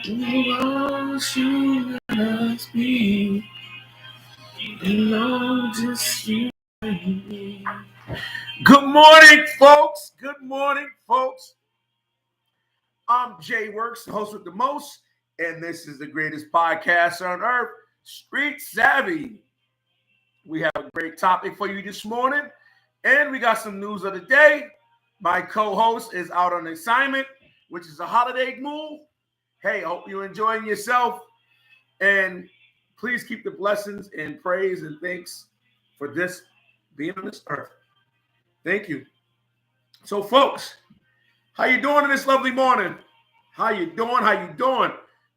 Oh, you must be alone, just you and me. Good morning, folks. Good morning, folks. I'm Jay Works, the host with the most, and this is the greatest podcast on earth, Street Savvy. We have a great topic for you this morning, and we got some news of the day. My co-host is out on assignment, which is a holiday move. Hey, I hope you're enjoying yourself. And please keep the blessings and praise and thanks for this being on this earth. Thank you. So, folks, how you doing this lovely morning? How you doing? How you doing?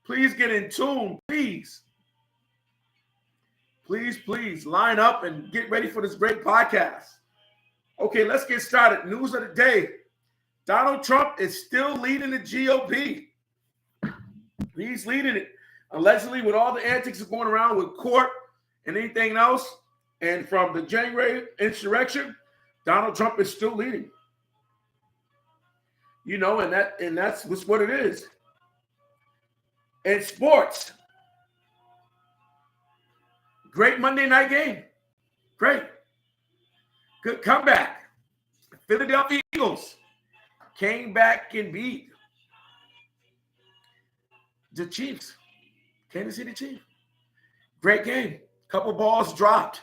Please get in tune, please. Please line up and get ready for this great podcast. Okay, let's get started. News of the day. Donald Trump is still leading the GOP. He's leading it. Allegedly, with all the antics going around with court and anything else, and from the January insurrection, Donald Trump is still leading. You know, and that's what it is. In sports, great Monday night game. Great. Good comeback. Philadelphia Eagles came back and beat the Chiefs. Kansas City Chiefs. Great game. Couple balls dropped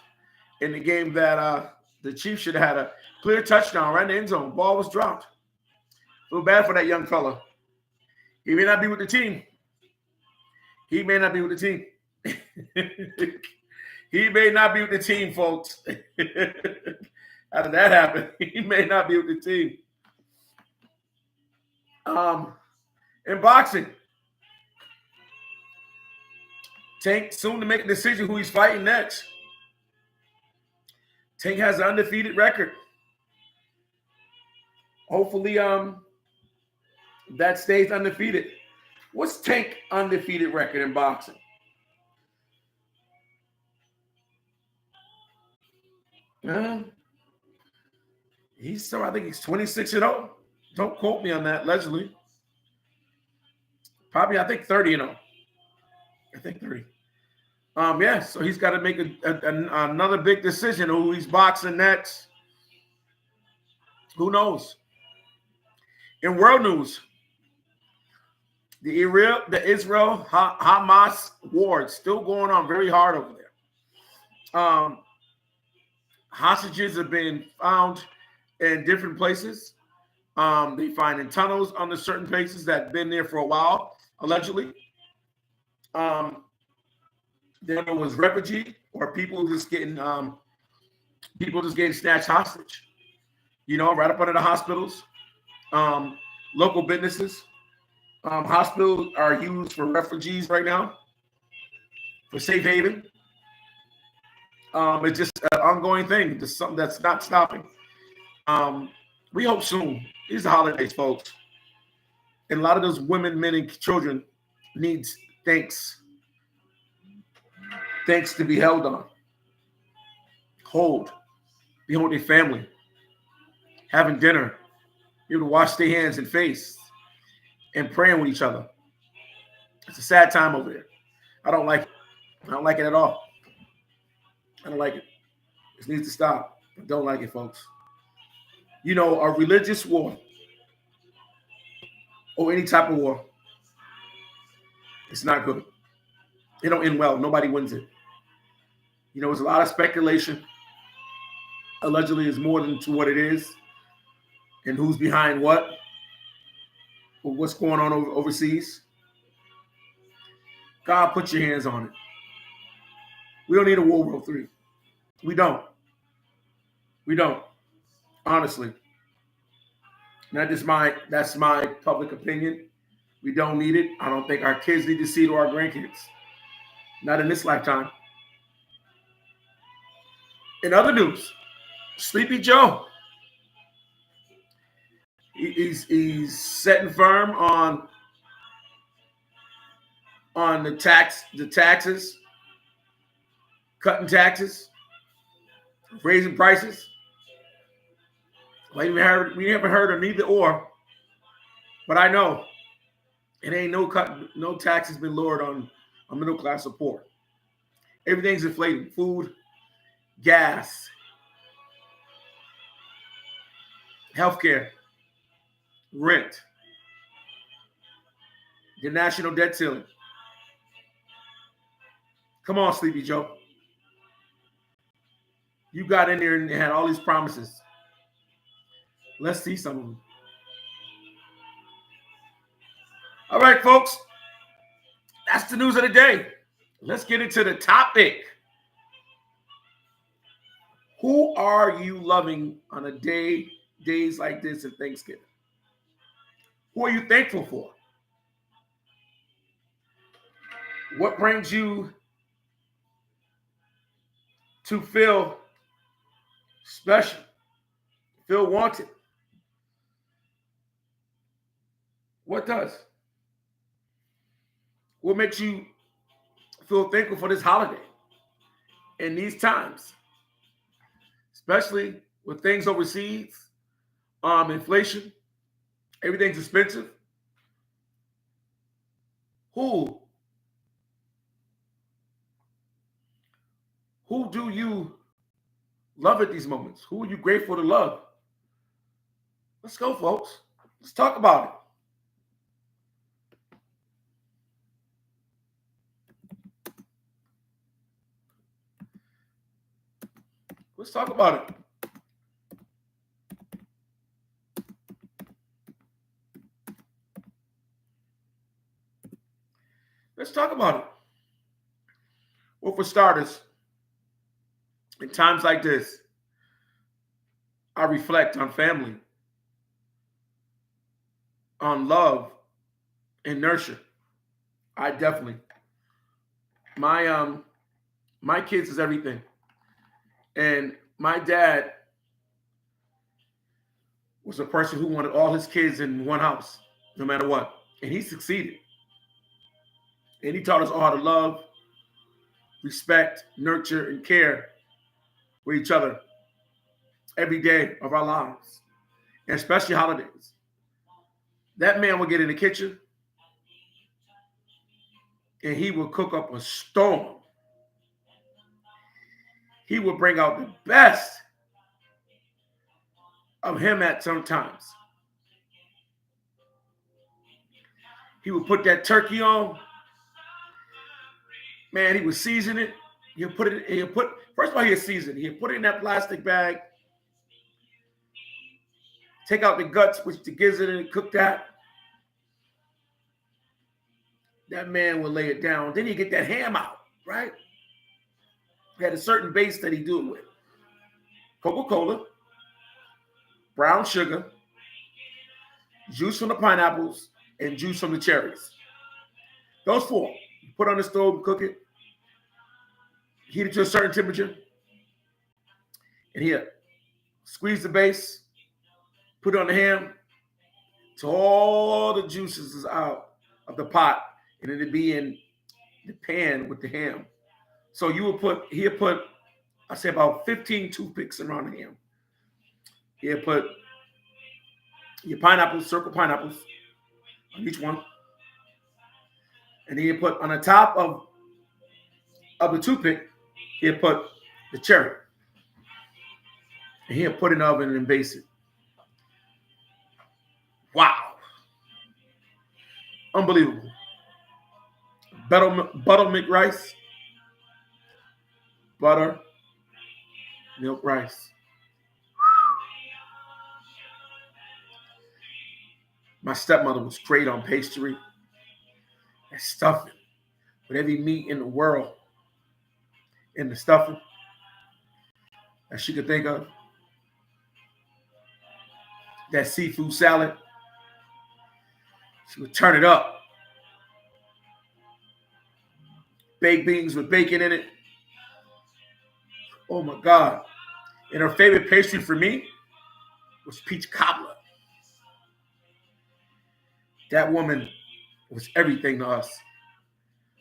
in the game that the Chiefs should have had a clear touchdown right in the end zone. Ball was dropped. Feel bad for that young fella. He may not be with the team. He may not be with the team. He may not be with the team, folks. How did that happen? He may not be with the team. In boxing, Tank soon to make a decision who he's fighting next. Tank has an undefeated record. Hopefully, that stays undefeated. What's Tank's undefeated record in boxing? I think he's 26-0. Don't quote me on that, allegedly. Probably, I think 30-0. I think 30. Yeah, so he's got to make another big decision who he's boxing next. Who knows? In world news, the Israel-Hamas war is still going on very hard over there. Hostages have been found in different places. They find in tunnels under certain places that have been there for a while, allegedly. There was refugee or people just getting snatched hostage. You know, right up under the hospitals, local businesses. Hospitals are used for refugees right now, for safe haven. It's just an ongoing thing. Just something that's not stopping. We hope soon. These are holidays, folks. And a lot of those women, men, and children needs thanks to be held on. Be home with their family. Having dinner. Be able to wash their hands and face. And praying with each other. It's a sad time over there. I don't like it. I don't like it at all. I don't like it. This needs to stop. I don't like it, folks. You know, a religious war or any type of war, it's not good. It don't end well. Nobody wins it. You know, there's a lot of speculation. Allegedly, it's more than to what it is and who's behind what or what's going on overseas. God, put your hands on it. We don't need a World War III. We don't. Honestly. That's my public opinion. We don't need it. I don't think our kids need to see it or our grandkids. Not in this lifetime. In other news, Sleepy Joe. He's setting firm on the taxes, cutting taxes, raising prices. We haven't heard of neither or, but I know It ain't no taxes been lowered on middle class or poor. Everything's inflating. Food, gas, healthcare, rent, the national debt ceiling. Come on, Sleepy Joe. You got in there and had all these promises. Let's see some of them. All right, folks. That's the news of the day. Let's get into the topic. Who are you loving on days like this at Thanksgiving? Who are you thankful for? What brings you to feel special, feel wanted? What does? What makes you feel thankful for this holiday in these times? Especially with things overseas, inflation, everything's expensive. Who do you love at these moments? Who are you grateful to love? Let's go, folks. Let's talk about it. Let's talk about it. Let's talk about it. Well, for starters, in times like this, I reflect on family, on love, and nurture. I definitely. My kids is everything. And my dad was a person who wanted all his kids in one house, no matter what. And he succeeded. And he taught us all how to love, respect, nurture, and care for each other every day of our lives, and especially holidays. That man would get in the kitchen and he would cook up a storm. He would bring out the best of him at some times. He would put that turkey on. Man, he would season it. First of all, he'd season it. He'd put it in that plastic bag. Take out the guts, which the gizzard, and cook that. That man would lay it down. Then he'd get that ham out, right? He had a certain base that he'd do it with. Coca-Cola, brown sugar, juice from the pineapples, and juice from the cherries. Those four. You put on the stove, cook it, heat it to a certain temperature, and here, squeeze the base, put it on the ham, till all the juices is out of the pot, and it'd be in the pan with the ham. So he'd put, I say about 15 toothpicks around the ham. He'd put your pineapples, circle pineapples on each one. And then he'd put on the top of the toothpick, he'd put the cherry. And he'd put it in the oven and base it. Wow. Unbelievable. Buttermilk rice. Buttermilk rice. My stepmother was great on pastry and stuffing with every meat in the world in the stuffing that she could think of. That seafood salad, she would turn it up. Baked beans with bacon in it. Oh my God. And her favorite pastry for me was peach cobbler. That woman was everything to us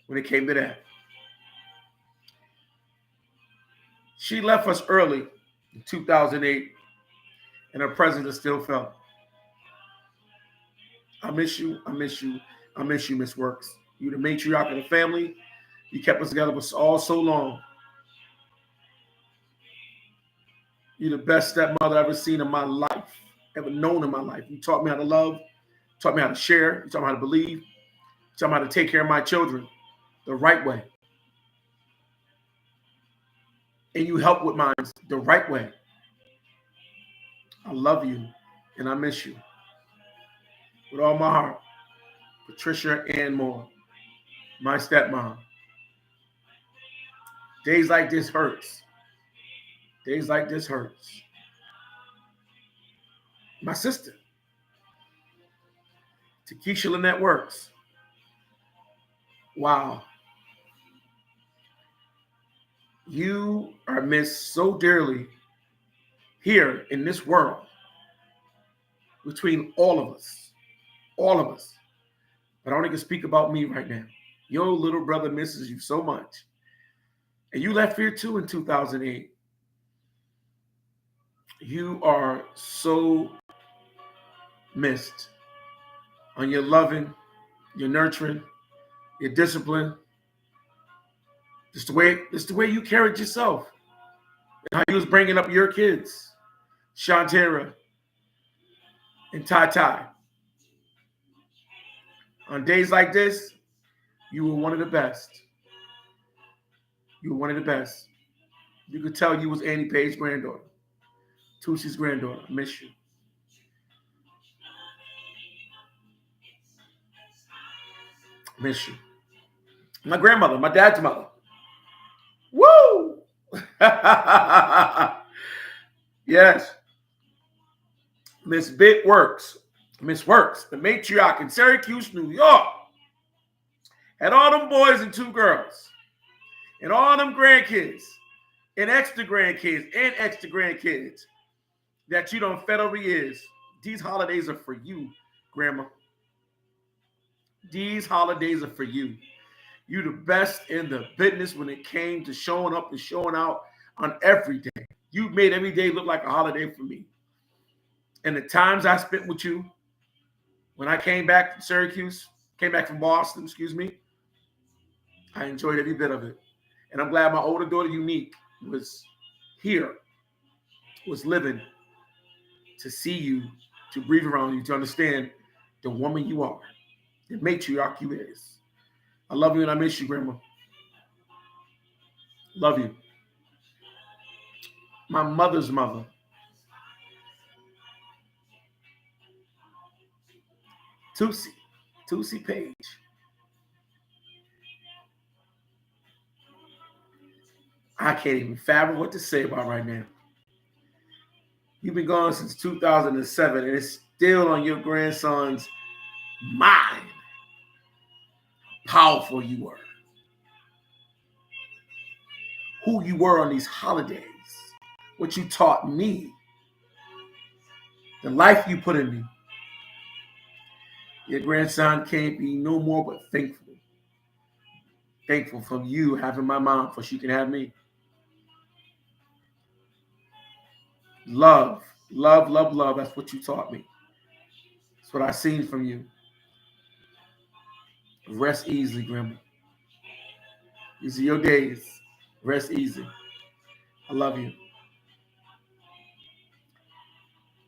when it came to that. She left us early in 2008, and her presence is still felt. I miss you. I miss you. I miss you, Miss Works. You the matriarch of the family. You kept us together for all so long. You're the best stepmother I've ever seen in my life, ever known in my life. You taught me how to love, taught me how to share, you taught me how to believe, you taught me how to take care of my children the right way. And you help with mine the right way. I love you and I miss you with all my heart. Patricia and more, my stepmom. Days like this hurts. Days like this hurts. My sister, Takesha Lynette Works. Wow. You are missed so dearly here in this world between all of us. All of us. But I only can speak about me right now. Your little brother misses you so much. And you left here too in 2008. You are so missed on your loving, your nurturing, your discipline. Just the way you carried yourself. And how you was bringing up your kids. Shantara and Tai. On days like this, you were one of the best. You were one of the best. You could tell you was Annie Page's granddaughter. Toosie's granddaughter. I miss you. I miss you. My grandmother, my dad's mother. Woo! Yes. Miss Bit Works. Miss Works, the matriarch in Syracuse, New York. Had all them boys and 2 girls. And all them grandkids. And extra grandkids. That you done fed over years. These holidays are for you, Grandma. These holidays are for you. You the best in the business when it came to showing up and showing out on every day. You made every day look like a holiday for me. And the times I spent with you when I came back from Syracuse, came back from Boston, I enjoyed every bit of it. And I'm glad my older daughter, Unique, was here, was living to see you, to breathe around you, to understand the woman you are, the matriarch you is. I love you and I miss you, Grandma. Love you. My mother's mother. Toosie Page. I can't even fathom what to say about right now. You've been gone since 2007 and it's still on your grandson's mind. Powerful you were. Who you were on these holidays. What you taught me. The life you put in me. Your grandson can't be no more but thankful. Thankful for you having my mom so she can have me. Love. That's what you taught me. That's what I seen from you. Rest easy, Grandma. These are your days. Rest easy. I love you.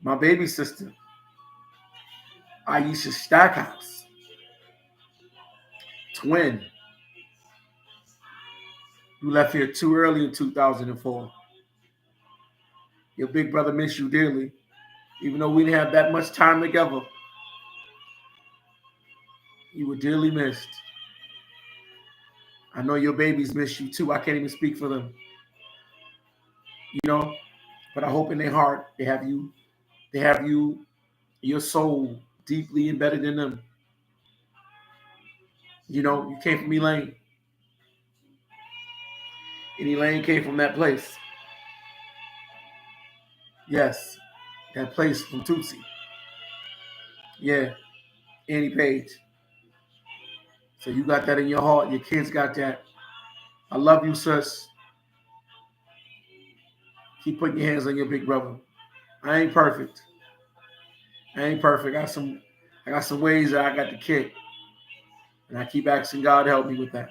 My baby sister, Aisha Stackhouse. Twin. You left here too early in 2004. Your big brother missed you dearly, even though we didn't have that much time together. You were dearly missed. I know your babies miss you too. I can't even speak for them. But I hope in their heart they have you, your soul deeply embedded in them. You came from Elaine. And Elaine came from that place. Yes, that place from Tootsie. Yeah, Annie Page. So you got that in your heart. Your kids got that. I love you, sis. Keep putting your hands on your big brother. I ain't perfect. I got some ways that I got to kick. And I keep asking God to help me with that.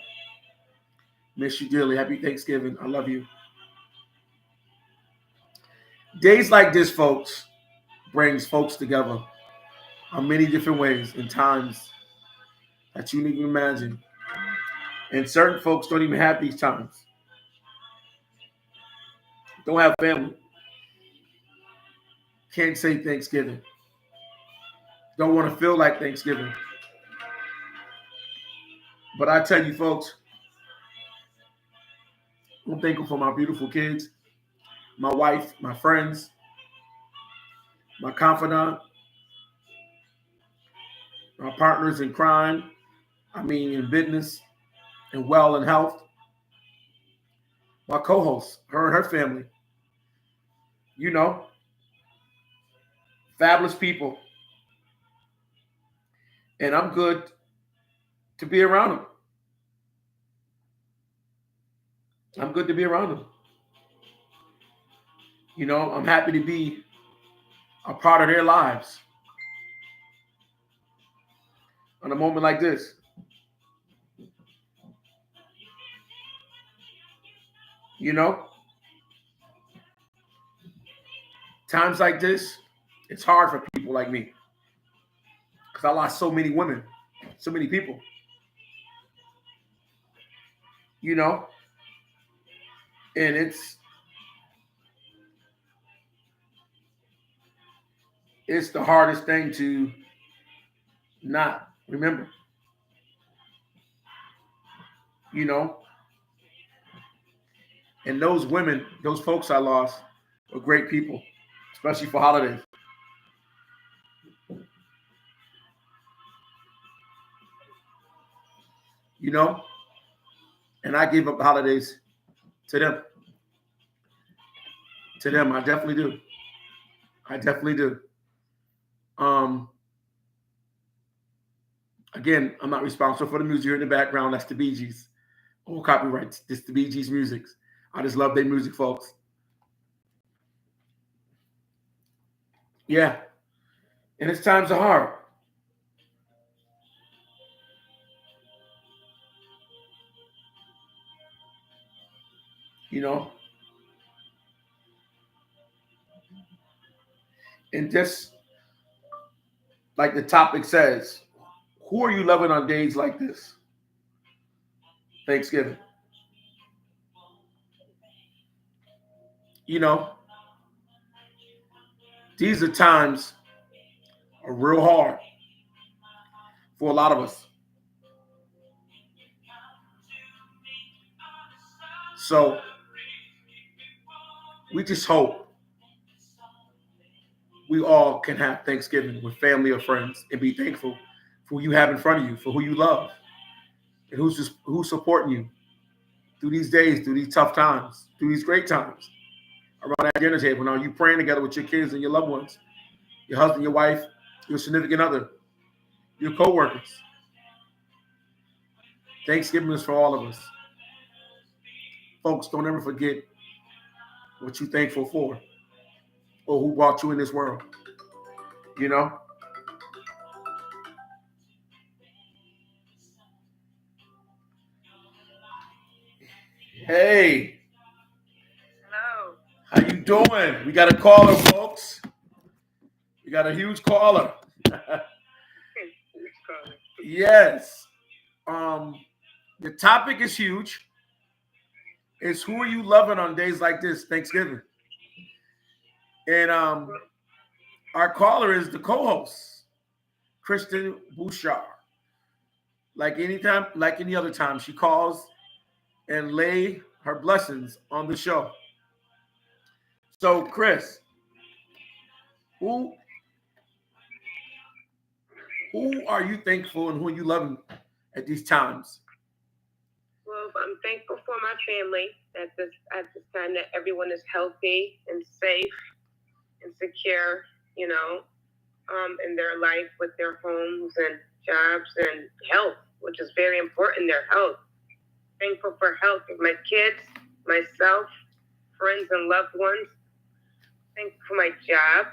Miss you dearly. Happy Thanksgiving. I love you. Days like this, folks, brings folks together on many different ways in times that you didn't even imagine. And certain folks don't even have these times. Don't have family. Can't say Thanksgiving. Don't want to feel like Thanksgiving. But I tell you, folks, I'm thankful for my beautiful kids, my wife, my friends, my confidant, my partners in crime, in business and well and health, my co-host, her and her family. You know, fabulous people. And I'm good to be around them. I'm good to be around them. You know, I'm happy to be a part of their lives on a moment like this. You know, times like this, it's hard for people like me because I lost so many women, so many people. You know, and it's the hardest thing to not remember. You know, and those women, those folks I lost were great people, especially for holidays. You know, and I gave up the holidays to them. To them, I definitely do. I definitely do. Um, Again, I'm not responsible for the music here in the background. That's the Bee Gees. All copyrights. This the Bee Gees music. I just love their music, folks. Yeah. And it's times are hard. You know? And just like the topic says, who are you loving on days like this? Thanksgiving. You know, these are times are real hard for a lot of us. So we just hope we all can have Thanksgiving with family or friends and be thankful for who you have in front of you, for who you love, and who's supporting you through these days, through these tough times, through these great times. Around that dinner table, now you praying together with your kids and your loved ones, your husband, your wife, your significant other, your co-workers. Thanksgiving is for all of us. Folks, don't ever forget what you're thankful for or who brought you in this world. You know? Hey. Hello. How you doing? We got a caller, folks. We got a huge caller. Yes. The topic is huge. It's who are you loving on days like this, Thanksgiving? And our caller is the co-host, Kristen Bouchard. Like anytime, like any other time, she calls and lay her blessings on the show. So, Chris, who who are you thankful and who are you loving at these times? Well, I'm thankful for my family at this time that everyone is healthy and safe and secure, in their life with their homes and jobs and health, which is very important, their health. Thankful for health of my kids, myself, friends and loved ones. Thankful for my job,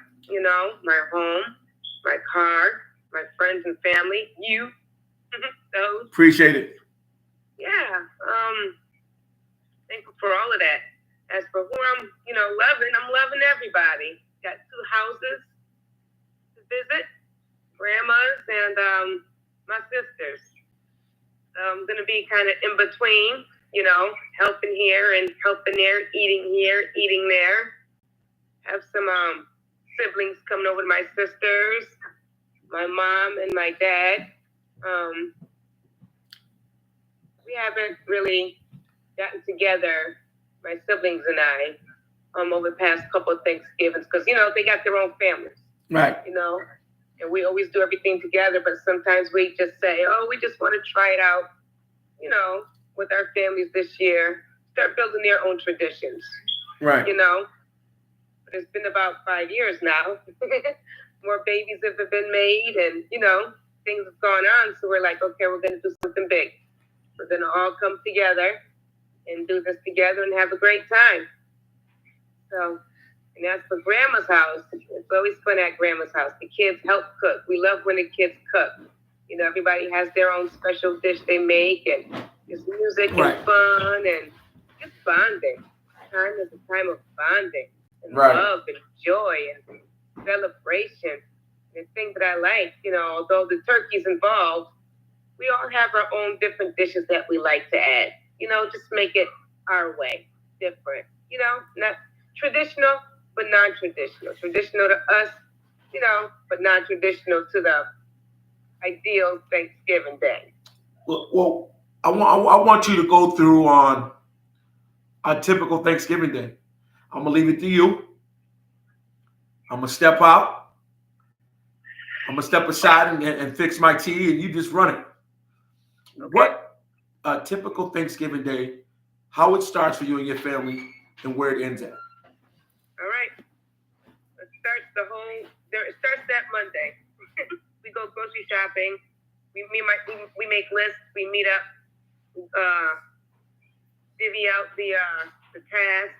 my home, my car, my friends and family, you. those. Appreciate it. Yeah. Thankful for all of that. As for who I'm loving everybody. Got 2 houses to visit, grandma's and my sister's. So I'm gonna be kind of in between, helping here and helping there, eating here, eating there. Have some siblings coming over to my sisters, my mom and my dad. We haven't really gotten together, my siblings and I, over the past couple of Thanksgivings because they got their own families, right? And we always do everything together. But sometimes we just say, "Oh, we just want to try it out," with our families this year. Start building their own traditions, right? But it's been about 5 years now. More babies have been made, and things have gone on. So we're like, okay, we're going to do something big. We're going to all come together and do this together and have a great time. So, and as for grandma's house, it's always fun at grandma's house. The kids help cook. We love when the kids cook. Everybody has their own special dish they make, and there's music right. and fun and just bonding. Time is a time of bonding and right. love and joy and celebration. The thing that I like, although the turkey's involved, we all have our own different dishes that we like to add. Just make it our way, different. Not traditional, but non-traditional. Traditional to us, but non-traditional to the ideal Thanksgiving day. Well, I want you to go through on a typical Thanksgiving day. I'm gonna leave it to you. I'm gonna step out. I'm gonna step aside and fix my tea, and you just run it. Okay. What a typical Thanksgiving day, how it starts for you and your family, and where it ends at. All right. It starts that Monday. We go grocery shopping. We make lists. We meet up. Divvy out the tasks.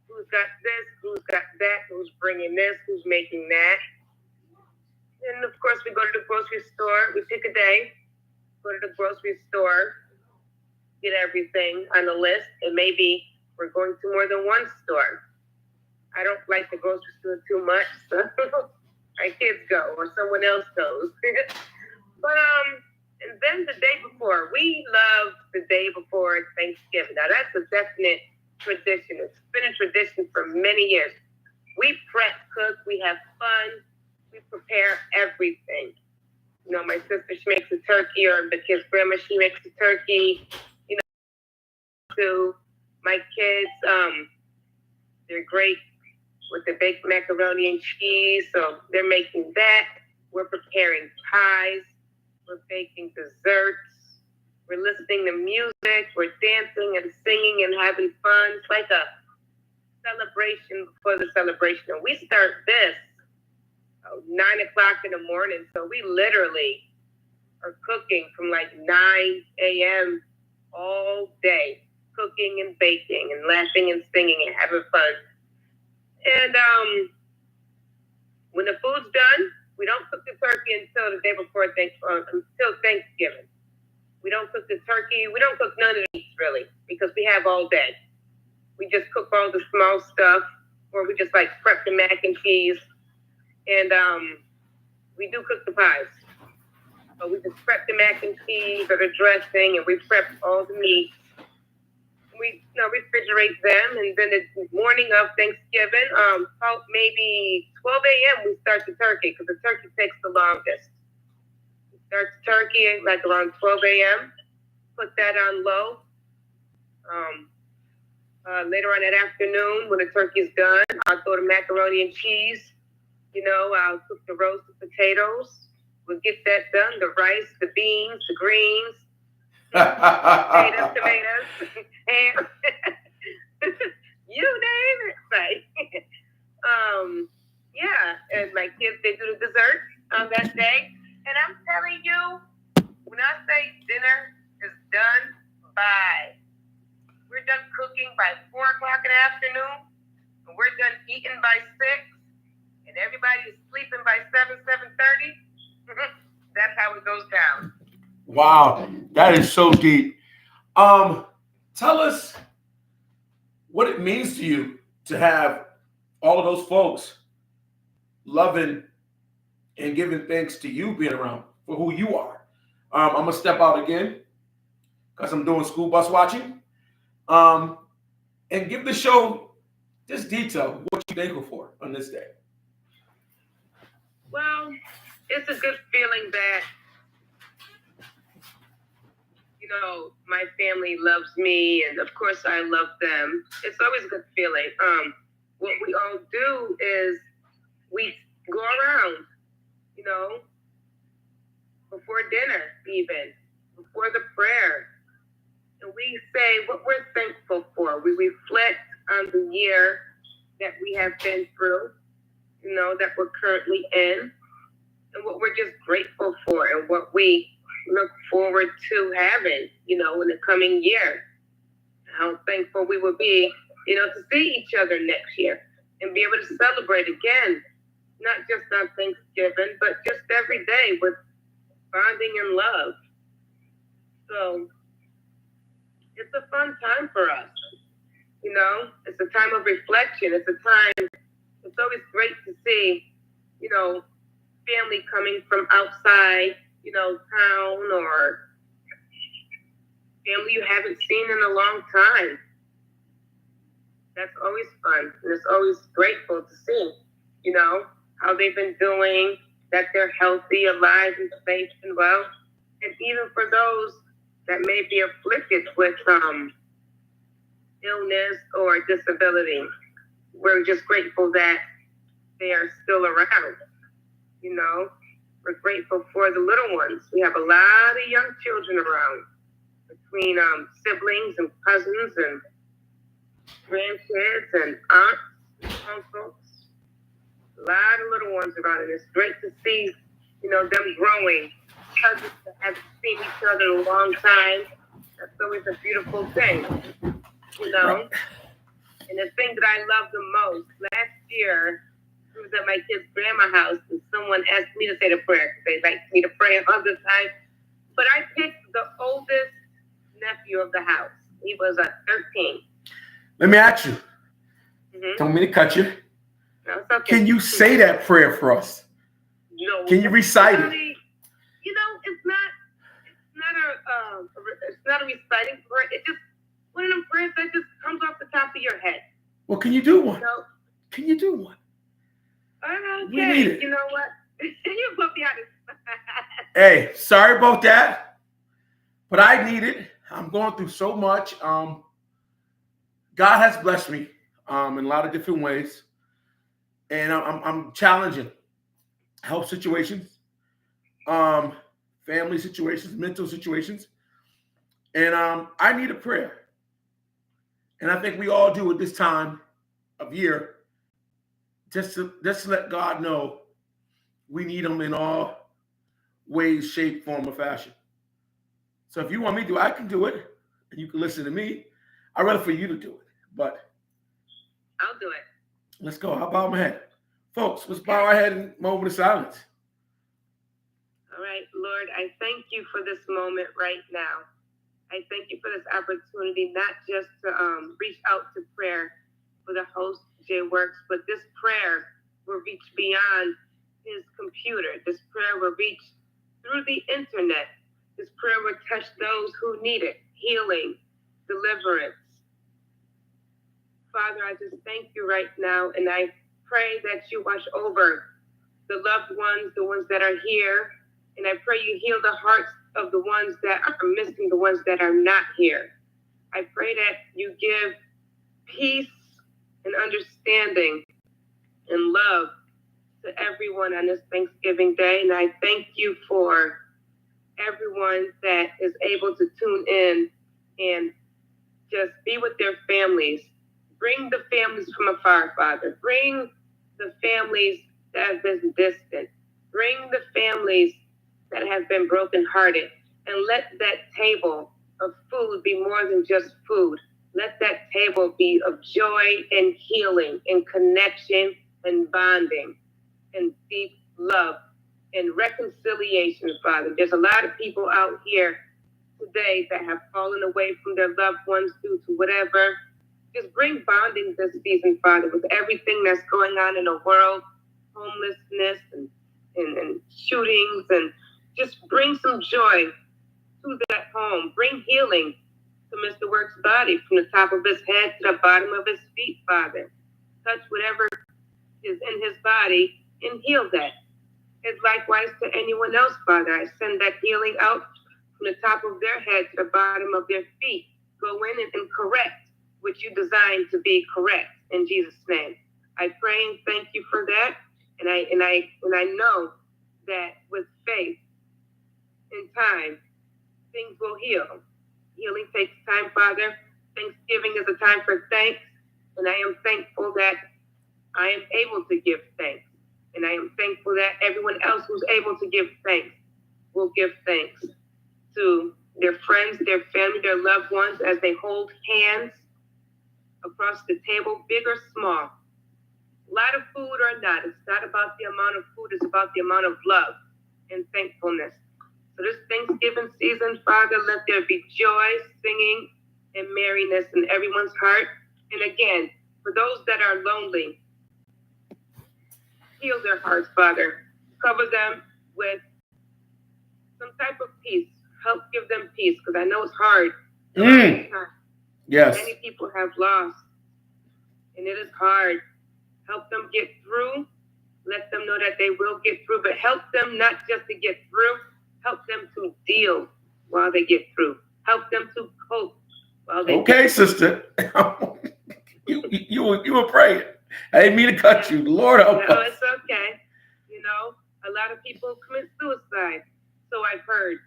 Who's got this? Who's got that? Who's bringing this? Who's making that? And of course, we go to the grocery store. We pick a day. Go to the grocery store. Get everything on the list, and maybe we're going to more than one store. I don't like the grocery store too much, so my kids go or someone else goes. But and then the day before, we love the day before Thanksgiving. Now that's a definite tradition. It's been a tradition for many years. We prep, cook, we have fun, we prepare everything. My sister, she makes a turkey, or the kids' grandma, she makes a turkey. To my kids, they're great with the baked macaroni and cheese, so they're making that. We're preparing pies. We're baking desserts. We're listening to music. We're dancing and singing and having fun. It's like a celebration before the celebration. And we start this 9 o'clock in the morning, so we literally are cooking from like 9 a.m. all day, cooking and baking and laughing and singing and having fun. And when the food's done, we don't cook the turkey until the day before until Thanksgiving. We don't cook the turkey. We don't cook none of these really because we have all day. We just cook all the small stuff, or we just like prep the mac and cheese, and we do cook the pies. So we just prep the mac and cheese or the dressing, and we prep all the meat. We refrigerate them, and then the morning of Thanksgiving, about maybe 12 a.m. we start the turkey because the turkey takes the longest. We start the turkey like around 12 a.m. Put that on low. Later on that afternoon, when the turkey's done, I'll throw the macaroni and cheese. I'll cook the roasted potatoes. We'll get that done. The rice, the beans, the greens. Tomatoes, ham, you name it, right? And my kids, they do the dessert on that day. And I'm telling you, when I say dinner is done we're done cooking by 4 o'clock in the afternoon, and we're done eating by 6, and everybody's sleeping by 7:30. That's how it goes down. Wow, that is so deep. Tell us what it means to you to have all of those folks loving and giving thanks to you being around for who you are. I'm gonna step out again because I'm doing school bus watching. Um, and give the show just detail what you're thankful for on this day. Well, it's a good feeling that, you know, my family loves me, and of course I love them. It's always a good feeling. What we all do is we go around, you know, before dinner, even before the prayer, and we say what we're thankful for. We reflect on the year that we have been through, you know, that we're currently in, and what we're just grateful for, and what we look forward to having, you know, in the coming year. How thankful we will be, you know, to see each other next year and be able to celebrate again, not just on Thanksgiving, but just every day with bonding and love. So it's a fun time for us, you know. It's a time of reflection. It's a time, it's always great to see, you know, family coming from outside, you know, town, or family you haven't seen in a long time. That's always fun. And it's always grateful to see, you know, how they've been doing, that they're healthy, alive, and safe and well. And even for those that may be afflicted with illness or disability, we're just grateful that they are still around, you know. We're grateful for the little ones. We have a lot of young children around, between siblings and cousins and grandkids and aunts and uncles. A lot of little ones around, and it's great to see, you know, them growing. Cousins that haven't seen each other in a long time. That's always a beautiful thing, you know. And the thing that I love the most, last year, I was at my kid's grandma's house, and someone asked me to say the prayer because they like me to pray all the time. But I picked the oldest nephew of the house. He was 13. Let me ask you. Mm-hmm. Don't mean to cut you. No, it's okay. Can you say that prayer for us? No. Can you recite it? You know, it's not a reciting prayer. It's just one of them prayers that just comes off the top of your head. Well, can you do one? No. Can you do one? Okay. We need it. You know what? You put me on the Hey, sorry about that, but I need it. I'm going through so much. God has blessed me in a lot of different ways, and I'm challenging health situations, family situations, mental situations, and I need a prayer. And I think we all do at this time of year, just to let God know we need Him in all ways, shape, form, or fashion. So if you want me to do it, I can do it, and you can listen to me. I'd rather for you to do it, but I'll do it. Let's go. I'll bow my head. Folks, let's bow our head in a moment of silence. All right, Lord, I thank you for this moment right now. I thank you for this opportunity, not just to reach out to prayer for the host, Jay Works, but this prayer will reach beyond his computer. This prayer will reach through the internet. This prayer will touch those who need it, healing, deliverance. Father, I just thank you right now, and I pray that you watch over the loved ones, the ones that are here, and I pray you heal the hearts of the ones that are missing, the ones that are not here. I pray that you give peace and understanding and love to everyone on this Thanksgiving Day, and I thank you for everyone that is able to tune in and just be with their families. Bring the families from afar, Father. Bring the families that have been distant. Bring the families that have been brokenhearted. And let that table of food be more than just food. Let that table be of joy and healing and connection and bonding and deep love and reconciliation, Father. There's a lot of people out here today that have fallen away from their loved ones due to whatever. Just bring bonding this season, Father, with everything that's going on in the world, homelessness and shootings, and just bring some joy to that home. Bring healing to Mr. Work's body from the top of his head to the bottom of his feet, Father. Touch whatever is in his body and heal that. And likewise to anyone else, Father. I send that healing out from the top of their head to the bottom of their feet. Go in and correct what you designed to be correct in Jesus' name. I pray and thank you for that. And I know that with faith and time, things will heal. Healing takes time, Father. Thanksgiving is a time for thanks. And I am thankful that I am able to give thanks. And I am thankful that everyone else who's able to give thanks will give thanks to their friends, their family, their loved ones as they hold hands across the table, big or small. A lot of food or not. It's not about the amount of food. It's about the amount of love and thankfulness. So this Thanksgiving season, Father, let there be joy, singing, and merriness in everyone's heart. And again, for those that are lonely, heal their hearts, Father. Cover them with some type of peace. Help give them peace, because I know it's hard. Yes. Many people have lost, and it is hard. Help them get through. Let them know that they will get through, but help them not just to get through. Help them to deal while they get through. Help them to cope while they Okay, sister. you were praying. I didn't mean to cut you. Lord help us. No, it's okay. You know, a lot of people commit suicide. So I've heard,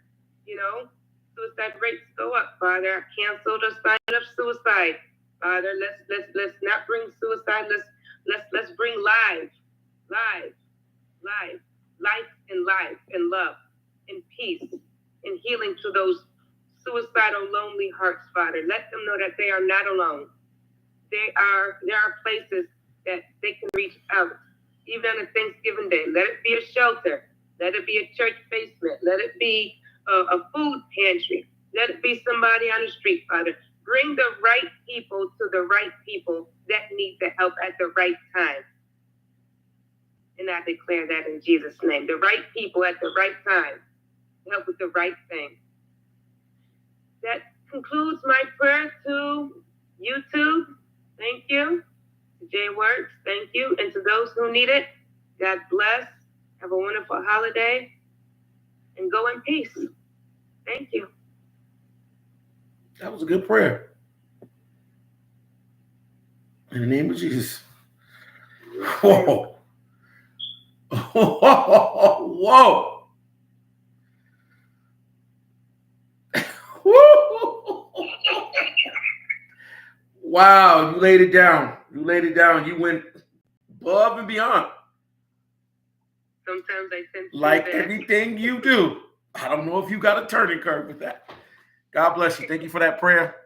suicide rates go up, Father. I cancel the sign of suicide. Father, let's not bring suicide. Let's bring life and love and peace and healing to those suicidal, lonely hearts, Father. Let them know that they are not alone. There are places that they can reach out, even on a Thanksgiving day. Let it be a shelter. Let it be a church basement. Let it be a food pantry. Let it be somebody on the street, Father. Bring the right people to the right people that need the help at the right time. And I declare that in Jesus' name. The right people at the right time to help with the right thing. That concludes my prayer to YouTube. Thank you. To Jay Works, thank you. And to those who need it, God bless. Have a wonderful holiday. And go in peace. Thank you. That was a good prayer. In the name of Jesus. Whoa. Whoa. Wow, you laid it down. You went above and beyond. Sometimes I tend to like everything you do. I don't know if you got a turning curve with that. God bless you. Thank you for that prayer.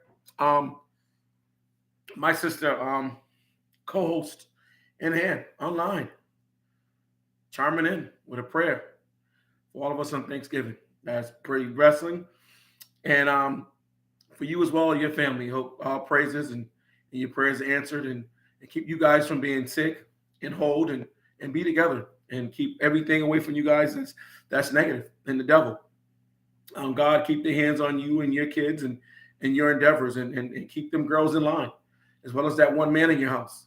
My sister, co-host in hand online, chiming in with a prayer for all of us on Thanksgiving. That's Pretty Wrestling. And for you as well, your family. Hope all praises and your prayers are answered and keep you guys from being sick and hold and be together and keep everything away from you guys that's negative and the devil. God, keep their hands on you and your kids and your endeavors and keep them girls in line, as well as that one man in your house,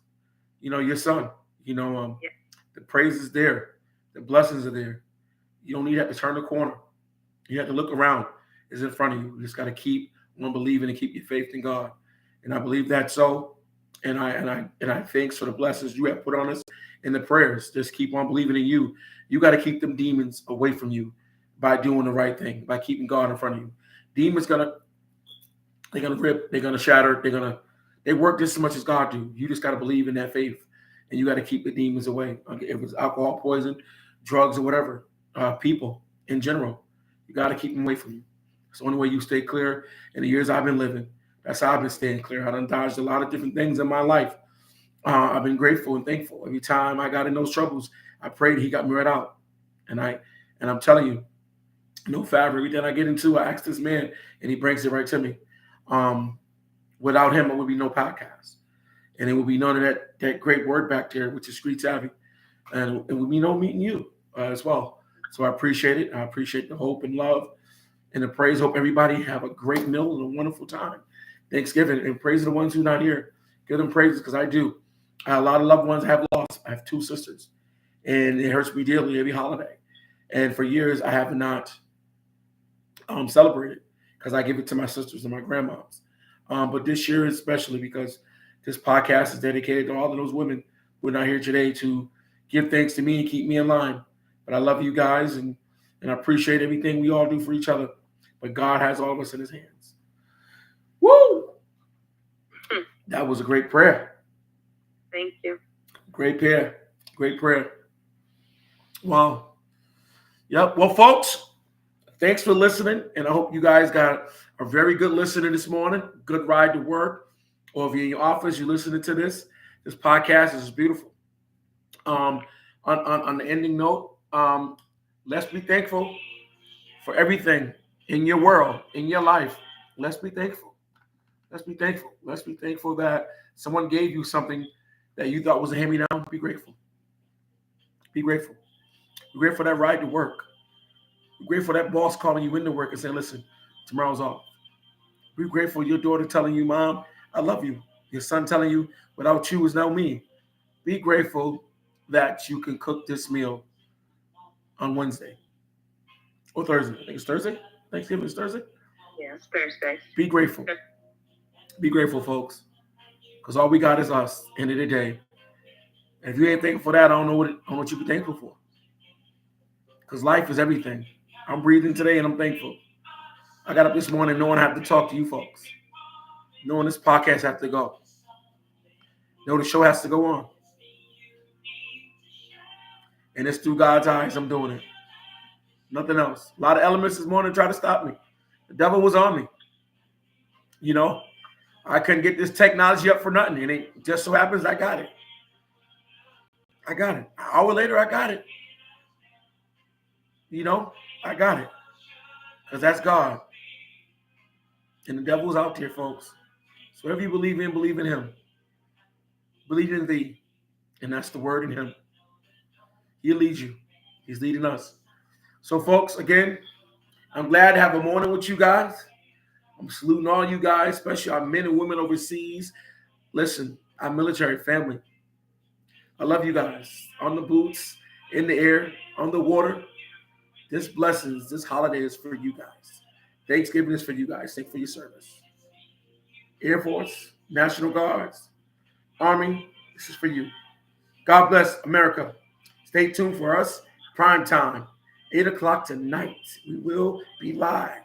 your son. The praise is there. The blessings are there. You don't need to have to turn the corner. You have to look around. It's in front of you. You just got to keep on believing and keep your faith in God. And I believe that so. And I thanks for the blessings you have put on us in the prayers. Just keep on believing in you. You got to keep them demons away from you by doing the right thing, by keeping God in front of you. Demons they're gonna rip, they're gonna shatter, they work just as much as God do. You just got to believe in that faith, and you got to keep the demons away. If it's alcohol, poison, drugs, or whatever, people in general, you got to keep them away from you. It's the only way you stay clear. In the years I've been living, that's how I've been staying clear. I done dodged a lot of different things in my life. I've been grateful and thankful. Every time I got in those troubles, I prayed, he got me right out. And I And I'm telling you, no fabric. Everything I get into, I ask this man, and he brings it right to me. Without him, there would be no podcast, and it would be none of that great word back there, which is Street Savvy, and it would be no meeting you as well. So I appreciate it. I appreciate the hope and love and the praise. Hope everybody have a great meal and a wonderful time. Thanksgiving, and praise the ones who are not here. Give them praises, because I do. I have a lot of loved ones I have lost. I have 2 sisters, and it hurts me dearly every holiday. And for years, I have not celebrated, because I give it to my sisters and my grandmas. But this year, especially because this podcast is dedicated to all of those women who are not here today to give thanks to me and keep me in line. But I love you guys, and I appreciate everything we all do for each other. But God has all of us in his hands. Woo! That was a great prayer. Thank you. Great prayer. Great prayer. Wow. Yep. Well, folks, thanks for listening. And I hope you guys got a very good listening this morning. Good ride to work. Or if you're in your office, you're listening to this. This podcast is beautiful. On the ending note, let's be thankful for everything in your world, in your life. Let's be thankful. Let's be thankful. Let's be thankful that someone gave you something that you thought was a hand-me-down. Be grateful. Be grateful. Be grateful for that ride to work. Be grateful for that boss calling you into work and saying, listen, tomorrow's off. Be grateful for your daughter telling you, Mom, I love you. Your son telling you, without you is no me. Be grateful that you can cook this meal on Wednesday or Thursday. I think it's Thursday. Thanksgiving is Thursday. Yeah, it's Thursday. Be grateful. Be grateful, folks, because all we got is us. End of the day. And if you ain't thankful for that, I don't know what you be thankful for. Because life is everything. I'm breathing today, and I'm thankful. I got up this morning knowing I have to talk to you folks, knowing this podcast has to go, know the show has to go on. And it's through God's eyes I'm doing it. Nothing else. A lot of elements this morning try to stop me. The devil was on me. You know, I couldn't get this technology up for nothing. And it just so happens I got it. I got it. An hour later, I got it. You know, I got it. Because that's God. And the devil's out there, folks. So whatever you believe in him. Believe in thee. And that's the word in him. He'll lead you. He's leading us. So, folks, again, I'm glad to have a morning with you guys. I'm saluting all you guys, especially our men and women overseas. Listen, our military family. I love you guys. On the boots, in the air, on the water. This blessings, this holiday is for you guys. Thanksgiving is for you guys. Thank you for your service. Air Force, National Guards, Army, this is for you. God bless America. Stay tuned for us. Prime time, 8 o'clock tonight. We will be live.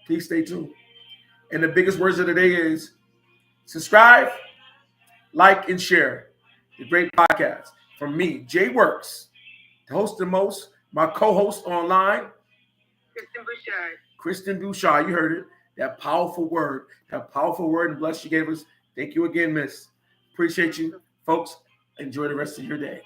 Please stay tuned. And the biggest words of the day is subscribe, like, and share the great podcast from me, Jay Works, the host the most, my co-host online, Kristen Bouchard. You heard it. That powerful word and bless you gave us. Thank you again, Miss. Appreciate you. Folks, enjoy the rest of your day.